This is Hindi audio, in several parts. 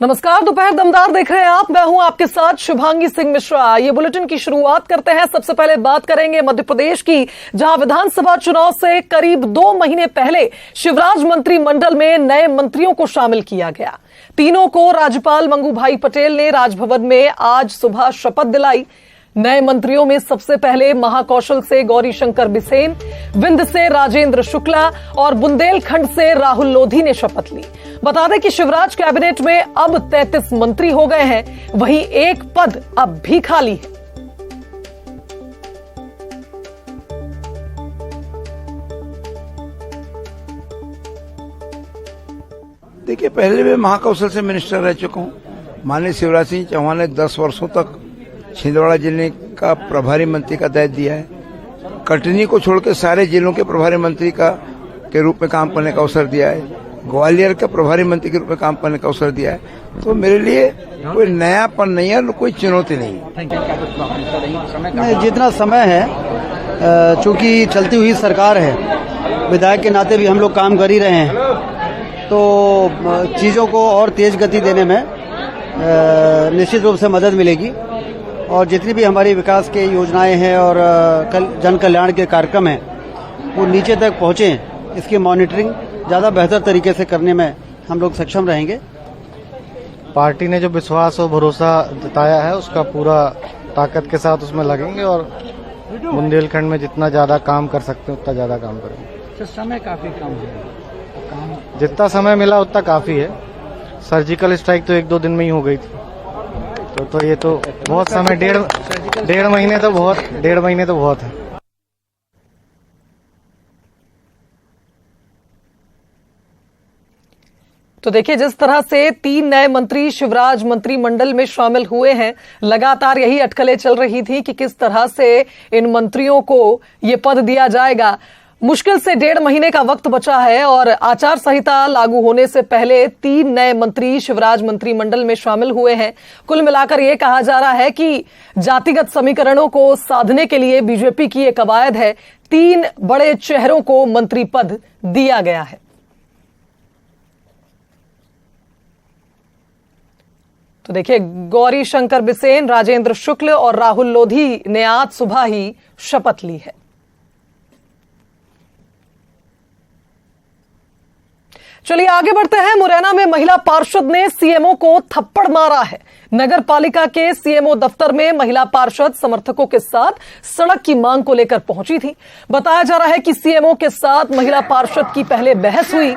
नमस्कार, दोपहर दमदार देख रहे हैं आप। मैं हूं आपके साथ शुभांगी सिंह मिश्रा। ये बुलेटिन की शुरुआत करते हैं। सबसे पहले बात करेंगे मध्य प्रदेश की, जहां विधानसभा चुनाव से करीब 2 महीने पहले शिवराज मंत्रिमंडल में नए मंत्रियों को शामिल किया गया। तीनों को राज्यपाल मंगूभाई पटेल ने राजभवन में आज सुबह शपथ दिलाई। नए मंत्रियों में सबसे पहले महाकौशल से गौरीशंकर बिसेन, विंध्य से राजेंद्र शुक्ला और बुंदेलखंड से राहुल लोधी ने शपथ ली। बता दें कि शिवराज कैबिनेट में अब 33 मंत्री हो गए हैं, वहीं एक पद अब भी खाली है। देखिए, पहले मैं महाकौशल से मिनिस्टर रह चुका हूं। माननीय शिवराज सिंह चौहान ने 10 वर्षों तक छिंदवाड़ा जिले का प्रभारी मंत्री का दायित्व दिया है। कटनी को छोड़कर सारे जिलों के प्रभारी मंत्री के रूप में काम करने का अवसर दिया है। ग्वालियर का प्रभारी मंत्री के रूप में काम करने का अवसर दिया है। तो मेरे लिए कोई नयापन नहीं है, कोई चुनौती नहीं। जितना समय है, चूंकि चलती हुई सरकार है, विधायक के नाते भी हम लोग काम कर ही रहे हैं, तो चीजों को और तेज गति देने में निश्चित रूप से मदद मिलेगी। और जितनी भी हमारी विकास की योजनाएं हैं और जन कल्याण के कार्यक्रम हैं, वो नीचे तक पहुंचे, इसकी मॉनिटरिंग ज़्यादा बेहतर तरीके से करने में हम लोग सक्षम रहेंगे। पार्टी ने जो विश्वास और भरोसा जताया है, उसका पूरा ताकत के साथ उसमें लगेंगे और बुंदेलखंड में जितना ज़्यादा काम कर सकते हैं उतना ज़्यादा काम करेंगे। तो समय काफ़ी कम है, जितना समय मिला उतना काफ़ी है। सर्जिकल स्ट्राइक तो 1-2 दिन में ही हो गई थी, तो ये तो बहुत समय, डेढ़ महीने तो बहुत है। तो देखिए, जिस तरह से 3 नए मंत्री शिवराज मंत्रिमंडल में शामिल हुए हैं, लगातार यही अटकलें चल रही थी कि किस तरह से इन मंत्रियों को ये पद दिया जाएगा। मुश्किल से 1.5 महीने का वक्त बचा है और आचार संहिता लागू होने से पहले 3 नए मंत्री शिवराज मंत्रिमंडल में शामिल हुए हैं। कुल मिलाकर यह कहा जा रहा है कि जातिगत समीकरणों को साधने के लिए बीजेपी की एक कवायद है। 3 बड़े चेहरों को मंत्री पद दिया गया है। तो देखिए, गौरीशंकर बिसेन, राजेंद्र शुक्ल और राहुल लोधी ने आज सुबह ही शपथ ली है। चलिए आगे बढ़ते हैं। मुरैना में महिला पार्षद ने सीएमओ को थप्पड़ मारा है। नगर पालिका के सीएमओ दफ्तर में महिला पार्षद समर्थकों के साथ सड़क की मांग को लेकर पहुंची थी। बताया जा रहा है कि सीएमओ के साथ महिला पार्षद की पहले बहस हुई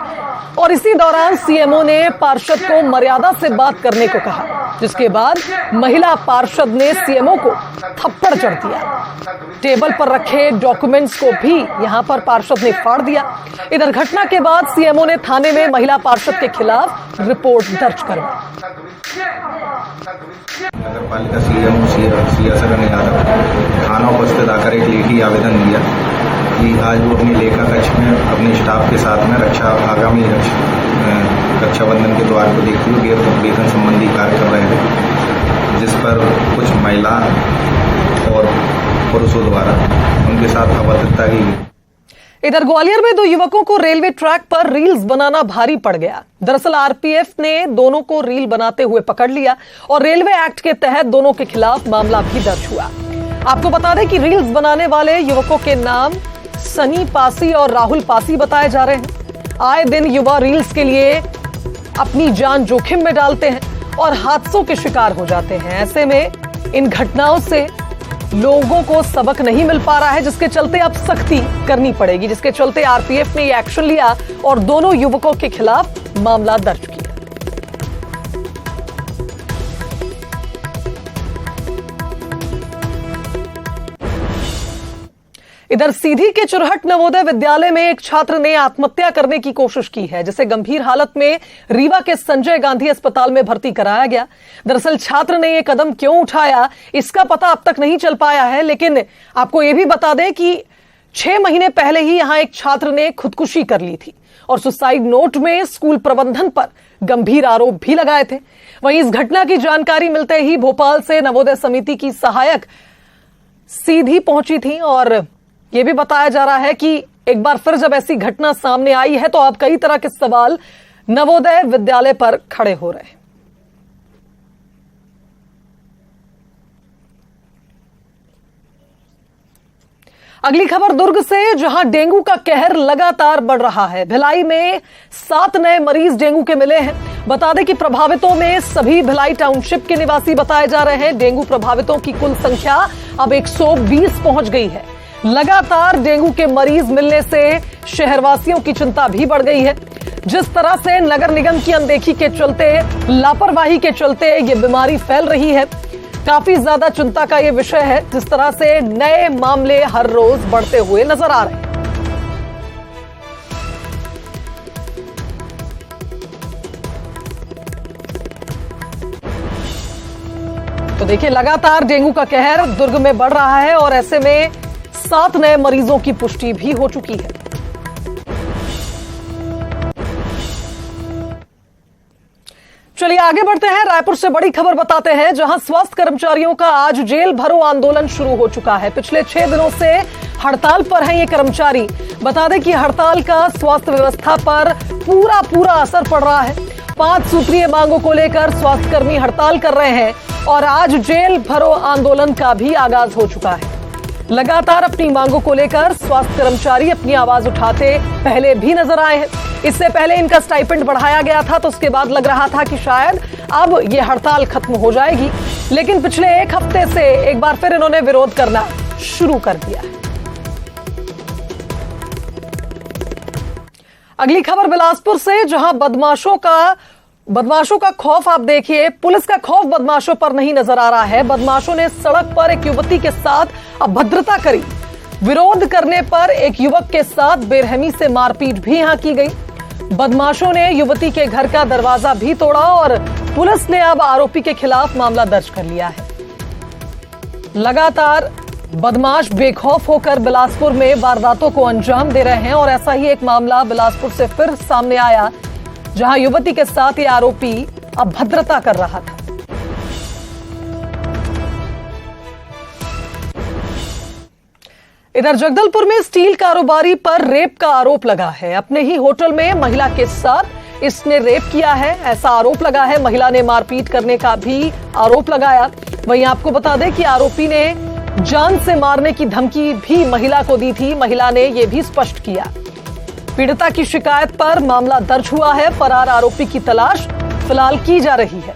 और इसी दौरान सीएमओ ने पार्षद को मर्यादा से बात करने को कहा, जिसके बाद महिला पार्षद ने सीएमओ को थप्पड़ जड़ दिया। टेबल पर रखे डॉक्यूमेंट्स को भी यहां पर पार्षद ने फाड़ दिया। इधर घटना के बाद सीएमओ ने थाने में महिला पार्षद के खिलाफ रिपोर्ट दर्ज करवाई। नगर पालिका सीएसर ने थाना उपस्थित आकर एक लेखी आवेदन दिया कि आज वो अपनी लेखा कक्ष में अपने स्टाफ के साथ में आगामी रक्षाबंधन के द्वार को देखते हुए वेतन संबंधी कार्य कर रहे थे, जिस पर कुछ महिला और पुरुषों द्वारा उनके साथ अभद्रता की। इधर ग्वालियर में 2 युवकों को रेलवे ट्रैक पर रील्स बनाना भारी पड़ गया। दरअसल आरपीएफ ने दोनों को रील बनाते हुए पकड़ लिया और रेलवे एक्ट के तहत दोनों के खिलाफ मामला भी दर्ज हुआ। आपको बता दें कि रील्स बनाने वाले युवकों के नाम सनी पासी और राहुल पासी बताए जा रहे हैं। आए दिन युवा रील्स के लिए अपनी जान जोखिम में डालते हैं और हादसों के शिकार हो जाते हैं। ऐसे में इन घटनाओं से लोगों को सबक नहीं मिल पा रहा है, जिसके चलते अब सख्ती करनी पड़ेगी, जिसके चलते आरपीएफ ने ये एक्शन लिया और दोनों युवकों के खिलाफ मामला दर्ज किया। इधर सीधी के चुरहट नवोदय विद्यालय में एक छात्र ने आत्महत्या करने की कोशिश की है, जिसे गंभीर हालत में रीवा के संजय गांधी अस्पताल में भर्ती कराया गया। दरअसल छात्र ने यह कदम क्यों उठाया, इसका पता अब तक नहीं चल पाया है, लेकिन आपको यह भी बता दें कि 6 महीने पहले ही यहां एक छात्र ने खुदकुशी कर ली थी और सुसाइड नोट में स्कूल प्रबंधन पर गंभीर आरोप भी लगाए थे। वहीं इस घटना की जानकारी मिलते ही भोपाल से नवोदय समिति की सहायक सीधी पहुंची थी और यह भी बताया जा रहा है कि एक बार फिर जब ऐसी घटना सामने आई है तो अब कई तरह के सवाल नवोदय विद्यालय पर खड़े हो रहे हैं। अगली खबर दुर्ग से, जहां डेंगू का कहर लगातार बढ़ रहा है। भिलाई में 7 नए मरीज डेंगू के मिले हैं। बता दें कि प्रभावितों में सभी भिलाई टाउनशिप के निवासी बताए जा रहे हैं। डेंगू प्रभावितों की कुल संख्या अब 120 पहुंच गई है। लगातार डेंगू के मरीज मिलने से शहरवासियों की चिंता भी बढ़ गई है। जिस तरह से नगर निगम की अनदेखी के चलते, लापरवाही के चलते ये बीमारी फैल रही है, काफी ज्यादा चिंता का यह विषय है। जिस तरह से नए मामले हर रोज बढ़ते हुए नजर आ रहे हैं। तो देखिए, लगातार डेंगू का कहर दुर्ग में बढ़ रहा है और ऐसे में 7 नए मरीजों की पुष्टि भी हो चुकी है। चलिए आगे बढ़ते हैं। रायपुर से बड़ी खबर बताते हैं, जहां स्वास्थ्य कर्मचारियों का आज जेल भरो आंदोलन शुरू हो चुका है। पिछले 6 दिनों से हड़ताल पर हैं ये कर्मचारी। बता दें कि हड़ताल का स्वास्थ्य व्यवस्था पर पूरा असर पड़ रहा है। 5 सूत्रीय मांगों को लेकर स्वास्थ्यकर्मी हड़ताल कर रहे हैं और आज जेल भरो आंदोलन का भी आगाज हो चुका है। लगातार अपनी मांगों को लेकर स्वास्थ्य कर्मचारी अपनी आवाज उठाते पहले भी नजर आए हैं। इससे पहले इनका स्टाइपेंड बढ़ाया गया था, तो उसके बाद लग रहा था कि शायद अब ये हड़ताल खत्म हो जाएगी, लेकिन पिछले 1 हफ्ते से एक बार फिर इन्होंने विरोध करना शुरू कर दिया है। अगली खबर बिलासपुर से, जहां बदमाशों का खौफ आप देखिए। पुलिस का खौफ बदमाशों पर नहीं नजर आ रहा है। बदमाशों ने सड़क पर एक युवती के साथ अभद्रता करी। विरोध करने पर एक युवक के साथ बेरहमी से मारपीट भी यहां की गई। बदमाशों ने युवती के घर का दरवाजा भी तोड़ा और पुलिस ने अब आरोपी के खिलाफ मामला दर्ज कर लिया है। लगातार बदमाश बेखौफ होकर बिलासपुर में वारदातों को अंजाम दे रहे हैं और ऐसा ही एक मामला बिलासपुर से फिर सामने आया, जहां युवती के साथ ये आरोपी अभद्रता कर रहा था। इधर जगदलपुर में स्टील कारोबारी पर रेप का आरोप लगा है। अपने ही होटल में महिला के साथ इसने रेप किया है, ऐसा आरोप लगा है। महिला ने मारपीट करने का भी आरोप लगाया। वहीं आपको बता दें कि आरोपी ने जान से मारने की धमकी भी महिला को दी थी। महिला ने यह भी स्पष्ट किया। पीड़िता की शिकायत पर मामला दर्ज हुआ है। फरार आरोपी की तलाश फिलहाल की जा रही है।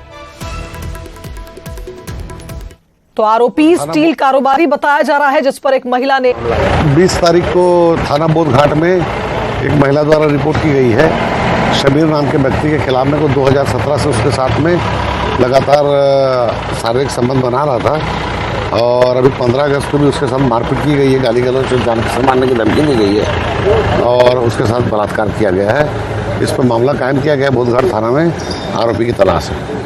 तो आरोपी स्टील कारोबारी बताया जा रहा है, जिस पर एक महिला ने 20 तारीख को थाना बोधघाट में एक महिला द्वारा रिपोर्ट की गई है। शबीर नाम के व्यक्ति के खिलाफ में को 2017 से उसके साथ में लगातार शारीरिक संबंध बना रहा था और अभी 15 अगस्त को भी उसके साथ मारपीट की गई है। गाली गलौज जान से मारने की धमकी दी गई है और उसके साथ बलात्कार किया गया है। इस पर मामला कायम किया गया है बोधघाट थाना में। आरोपी की तलाश है।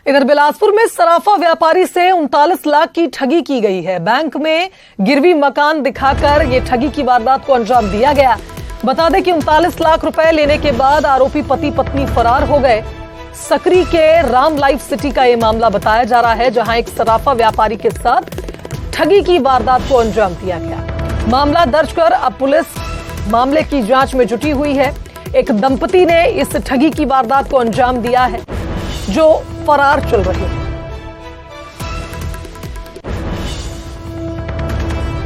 इधर बिलासपुर में सराफा व्यापारी से 39 लाख की ठगी की गई है। बैंक में गिरवी मकान दिखाकर ये ठगी की वारदात को अंजाम दिया गया। बता दें कि 39 लाख रुपए लेने के बाद आरोपी पति पत्नी फरार हो गए। सकरी के राम लाइफ सिटी का यह मामला बताया जा रहा है, जहां एक सराफा व्यापारी के साथ ठगी की वारदात को अंजाम दिया गया। मामला दर्ज कर अब पुलिस मामले की जांच में जुटी हुई है। एक दंपति ने इस ठगी की वारदात को अंजाम दिया है, जो फरार चल रहे हैं।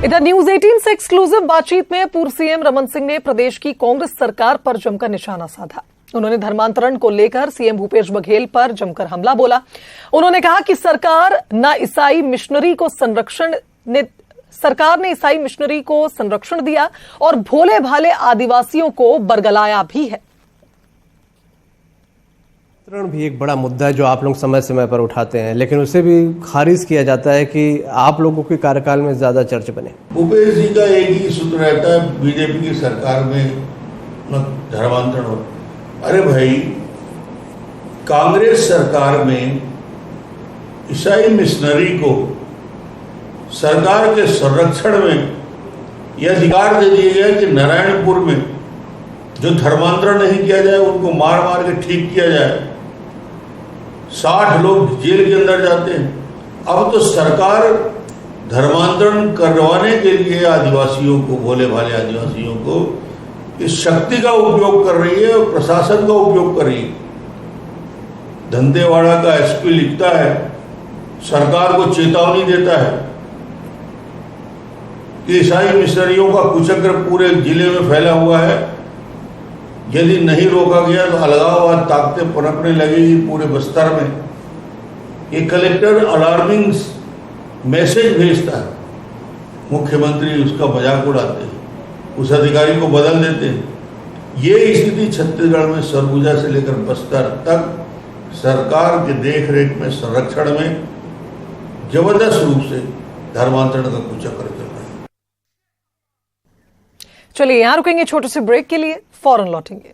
इधर न्यूज 18 से एक्सक्लूसिव बातचीत में पूर्व सीएम रमन सिंह ने प्रदेश की कांग्रेस सरकार पर जमकर निशाना साधा। उन्होंने धर्मांतरण को लेकर सीएम भूपेश बघेल पर जमकर हमला बोला। उन्होंने कहा कि सरकार ने ईसाई मिशनरी को संरक्षण दिया और भोले भाले आदिवासियों को बरगलाया भी है। भी एक बड़ा मुद्दा है जो आप लोग समय समय पर उठाते हैं, लेकिन उसे भी खारिज किया जाता है कि आप लोगों के कार्यकाल में ज्यादा चर्च बने। भूपेश जी का एक ही सूत्र रहता है, बीजेपी की सरकार में धर्मांतरण हो। अरे भाई, कांग्रेस सरकार में ईसाई मिशनरी को सरकार के संरक्षण में यह अधिकार दे दिया गया कि नारायणपुर में जो धर्मांतरण नहीं किया जाए उनको मार मार के ठीक किया जाए। 60 लोग जेल के अंदर जाते हैं। अब तो सरकार धर्मांतरण करवाने के लिए आदिवासियों को, भोले भाले आदिवासियों को इस शक्ति का उपयोग कर रही है और प्रशासन का उपयोग कर रही है। दंतेवाड़ा का एसपी लिखता है, सरकार को चेतावनी देता है कि ईसाई मिशनरियों का कुचक्र पूरे जिले में फैला हुआ है। यदि नहीं रोका गया तो अलगाववाद ताकतें पनपने लगेगी पूरे बस्तर में। ये कलेक्टर अलार्मिंग मैसेज भेजता है, मुख्यमंत्री उसका मजाक उड़ाते हैं, उस अधिकारी को बदल देते हैं। ये स्थिति छत्तीसगढ़ में सरगुजा से लेकर बस्तर तक सरकार के देखरेख में, संरक्षण में जबरदस्त रूप से धर्मांतरण का कुचक्र चल रहा है। चलिए यहां रुकेंगे छोटे से ब्रेक के लिए, फौरन लौटेंगे।